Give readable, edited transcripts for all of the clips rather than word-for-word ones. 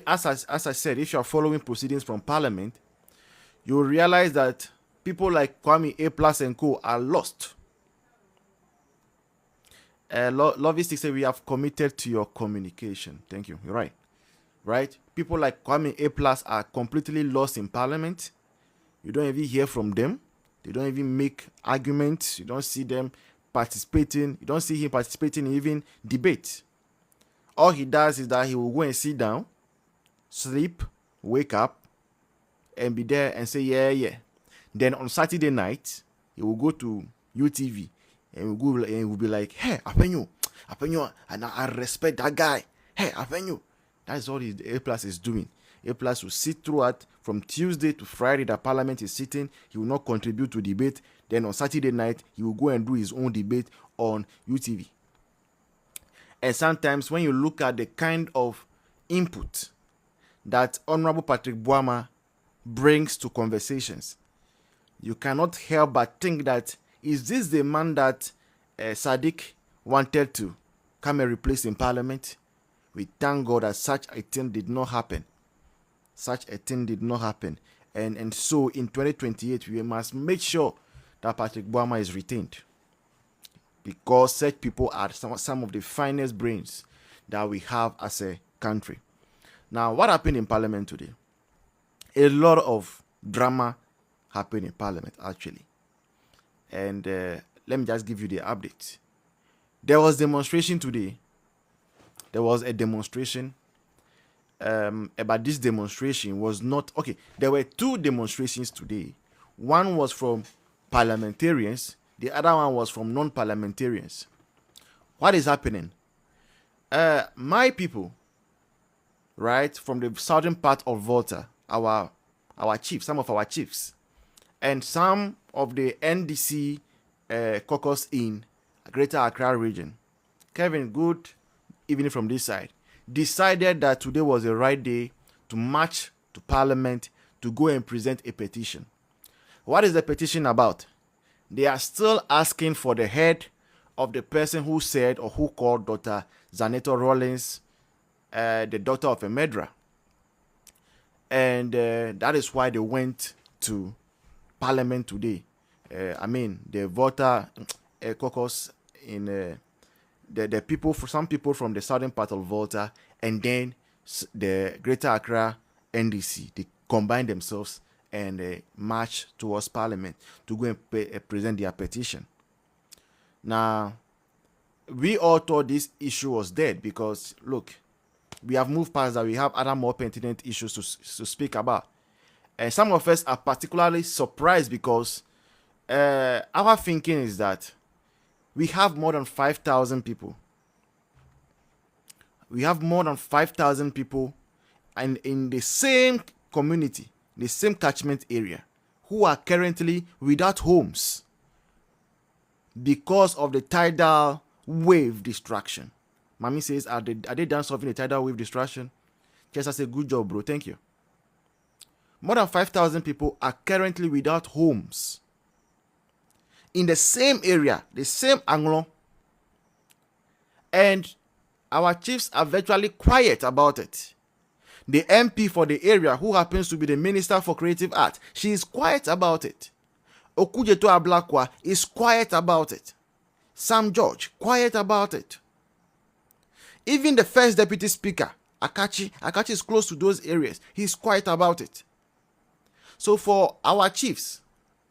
as I said, if you are following proceedings from Parliament, you will realize that people like Kwame A plus and co are lost. Lovistic said we have committed to your communication. Thank you. You're right. Right? People like Kwame A plus are completely lost in Parliament. You don't even hear from them. They don't even make arguments. You don't see them participating. You don't see him participating in even debate. All he does is that he will go and sit down, sleep, wake up, and be there and say, yeah, yeah. Then on Saturday night, he will go to UTV and will be like, hey, Apenyo, and I respect that guy. Hey, Apenyo. That's all A plus is doing. A plus will sit throughout from Tuesday to Friday that Parliament is sitting. He will not contribute to debate. Then on Saturday night, he will go and do his own debate on UTV. And sometimes when you look at the kind of input that Honorable Patrick Boama brings to conversations, you cannot help but think that, is this the man that Sadiq wanted to come and replace in Parliament? We thank God that such a thing did not happen. Such a thing did not happen. And so in 2028, we must make sure that Patrick Boama is retained, because such people are some of the finest brains that we have as a country. Now, what happened in Parliament today? A lot of drama happened in Parliament, actually. And let me just give you the update. There was demonstration today. There was a demonstration. But this demonstration was not... Okay, there were two demonstrations today. One was from parliamentarians. The other one was from non-parliamentarians. What is happening? My people, right, from the southern part of Volta, our chiefs, some of our chiefs, and some of the NDC caucus in Greater Accra region, Kevin, good evening from this side, decided that today was the right day to march to Parliament to go and present a petition. What is the petition about? They are still asking for the head of the person who said or who called Dr. Zaneto Rawlings the daughter of a murderer. And that is why they went to Parliament today. The voter caucus in the people, for some people from the southern part of Volta, and then the Greater Accra NDC, they combine themselves and march towards Parliament to go and present their petition. Now, we all thought this issue was dead because, look, we have moved past that. We have other more pertinent issues to speak about. And some of us are particularly surprised because our thinking is that we have more than 5,000 people. We have more than 5,000 people and in the same community, the same catchment area, who are currently without homes because of the tidal wave destruction. Mami says, are they done solving the tidal wave destruction? Just as a good job, bro. Thank you. More than 5,000 people are currently without homes in the same area, the same angle, and our chiefs are virtually quiet about it. The MP for the area, who happens to be the Minister for Creative Art, she is quiet about it. Okujeto Ablakwa is quiet about it. Sam George, quiet about it. Even the first Deputy Speaker, Akachi is close to those areas. He's quiet about it. So for our chiefs,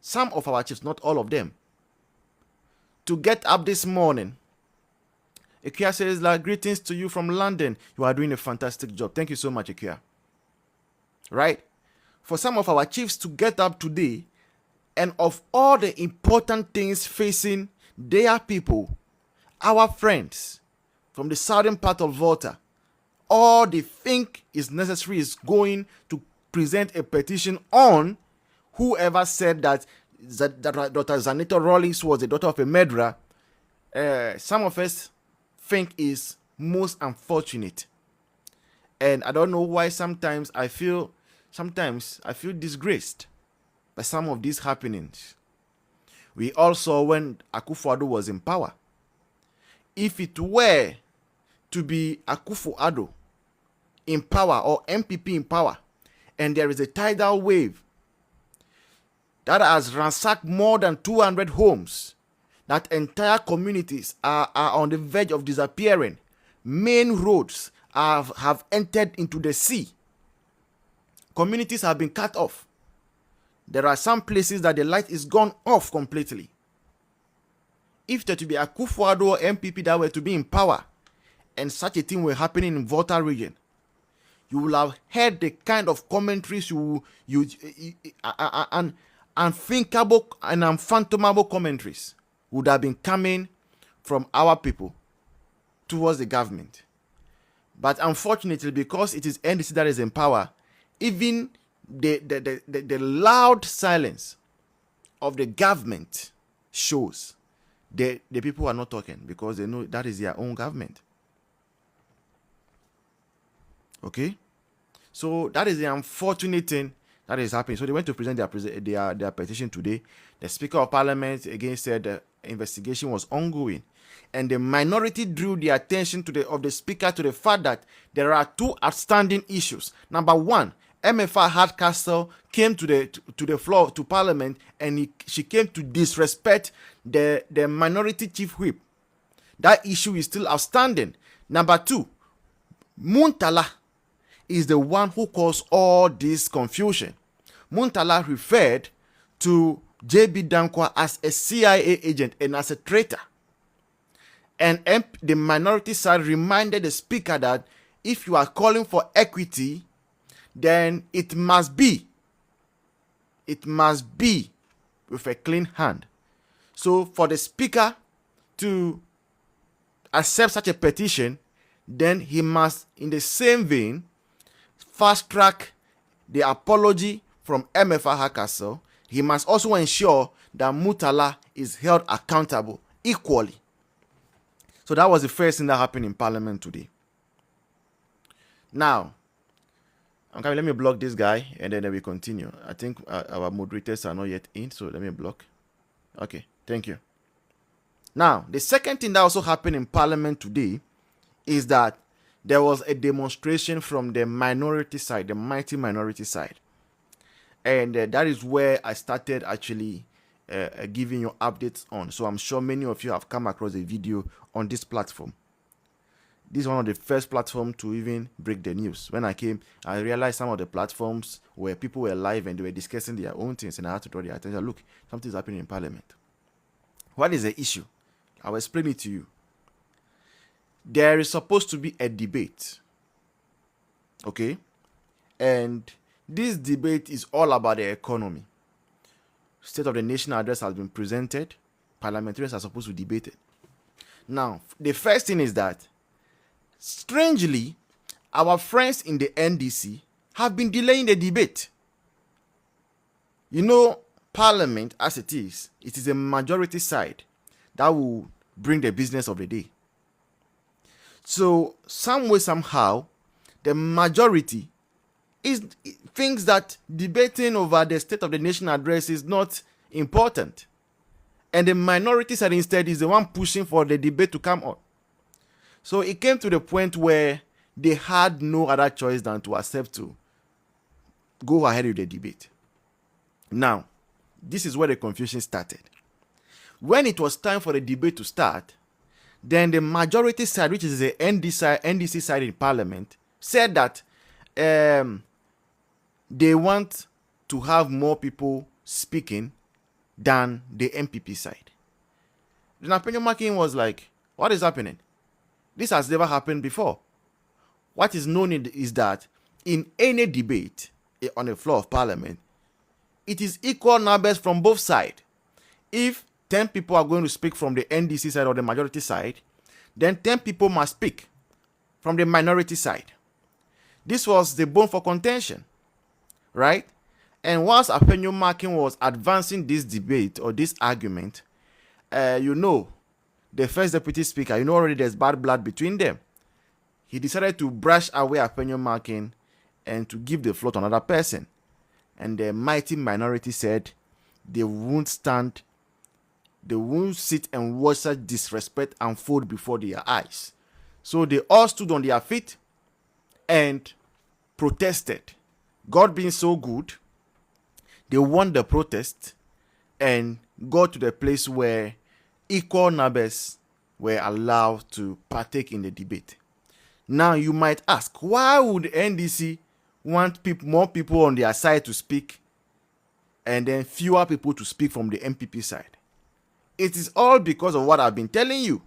some of our chiefs, not all of them, to get up this morning, Ikea says, like, greetings to you from London. You are doing a fantastic job. Thank you so much, Ikea. Right? For some of our chiefs to get up today, and of all the important things facing their people, our friends from the southern part of Volta, all they think is necessary is going to present a petition on whoever said that Dr. Zaneto Rawlings was the daughter of a murderer. Some of us think is most unfortunate, and I don't know why sometimes I feel disgraced by some of these happenings. We all saw when Akufo-Addo was in power. If it were to be Akufo-Addo in power or MPP in power, and there is a tidal wave that has ransacked more than 200 homes, that entire communities are on the verge of disappearing, main roads have entered into the sea, communities have been cut off. There are some places that the light is gone off completely. If there to be a Akufo-Addo or MPP that were to be in power, and such a thing were happening in Volta region, you will have heard the kind of commentaries and unthinkable and unfathomable commentaries would have been coming from our people towards the government. But unfortunately, because it is NDC that is in power, even the loud silence of the government shows the people are not talking, because they know that is their own government. Okay, so that is the unfortunate thing that is happening. So they went to present their petition today. The Speaker of Parliament again said the investigation was ongoing, and the minority drew the attention of the Speaker to the fact that there are two outstanding issues. Number one, MFR Hardcastle came to the floor to Parliament, and she came to disrespect the minority chief whip. That issue is still outstanding. Number two, Muntala is the one who caused all this confusion. Muntala referred to JB Dankwa as a CIA agent and as a traitor. And the minority side reminded the Speaker that if you are calling for equity, then it must be with a clean hand. So for the Speaker to accept such a petition, then he must, in the same vein, fast track the apology from MFR Hardcastle. He must also ensure that Muntala is held accountable equally. So that was the first thing that happened in Parliament today. Now, okay, let me block this guy and then we continue. I think our moderators are not yet in, so let me block. Okay, thank you. Now, the second thing that also happened in Parliament today is that there was a demonstration from the minority side, the mighty minority side. And that is where I started actually giving you updates on. So I'm sure many of you have come across a video on this platform. This is one of the first platforms to even break the news. When I came, I realized some of the platforms where people were live and they were discussing their own things, and I had to draw their attention. Look, something's happening in Parliament. What is the issue? I will explain it to you. There is supposed to be a debate. Okay? And this debate is all about the economy. State of the Nation address has been presented. Parliamentarians are supposed to debate it. Now, the first thing is that, strangely, our friends in the NDC have been delaying the debate. You know, Parliament, as it is a majority side that will bring the business of the day. So, some way, somehow, the majority thinks that debating over the State of the Nation address is not important. And the minority side instead is the one pushing for the debate to come on. So it came to the point where they had no other choice than to accept to go ahead with the debate. Now, this is where the confusion started. When it was time for the debate to start, then the majority side, which is the NDC side in Parliament, said that they want to have more people speaking than the MPP side. Then Apenyo Makin was like, what is happening? This has never happened before. What is known is that in any debate on the floor of Parliament, it is equal numbers from both sides. If 10 people are going to speak from the NDC side or the majority side, then 10 people must speak from the minority side. This was the bone for contention, right? And whilst Apenyo Makin was advancing this debate or this argument, the first deputy speaker, already there's bad blood between them. He decided to brush away Apenyo Makin and to give the floor to another person. And the mighty minority said they won't sit and watch such disrespect unfold before their eyes. So they all stood on their feet and protested. God being so good, they won the protest and got to the place where equal numbers were allowed to partake in the debate. Now you might ask, why would NDC want more people on their side to speak and then fewer people to speak from the MPP side? It is all because of what I've been telling you.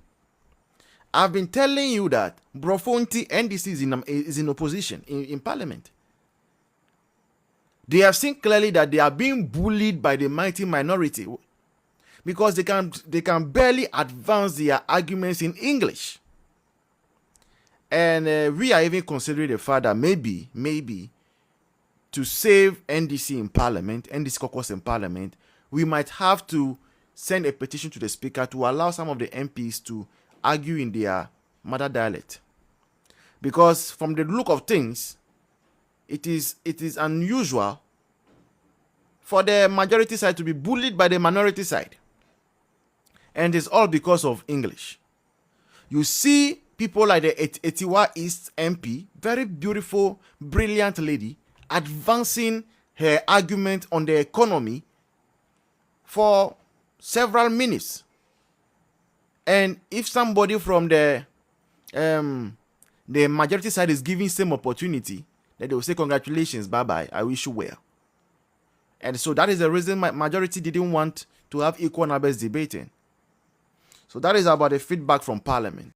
I've been telling you that Brofonti NDC is in opposition in parliament. They have seen clearly that they are being bullied by the mighty minority because they can barely advance their arguments in English. And we are even considering the fact that maybe to save NDC in parliament, NDC caucus in parliament, we might have to send a petition to the speaker to allow some of the MPs to argue in their mother dialect. Because from the look of things, it is unusual for the majority side to be bullied by the minority side. And it's all because of English. You see people like the Etiwa East MP, very beautiful, brilliant lady, advancing her argument on the economy for several minutes. And if somebody from the majority side is giving same opportunity, then they will say, congratulations, bye-bye, I wish you well. And so that is the reason my majority didn't want to have equal numbers debating. So that is about the feedback from parliament.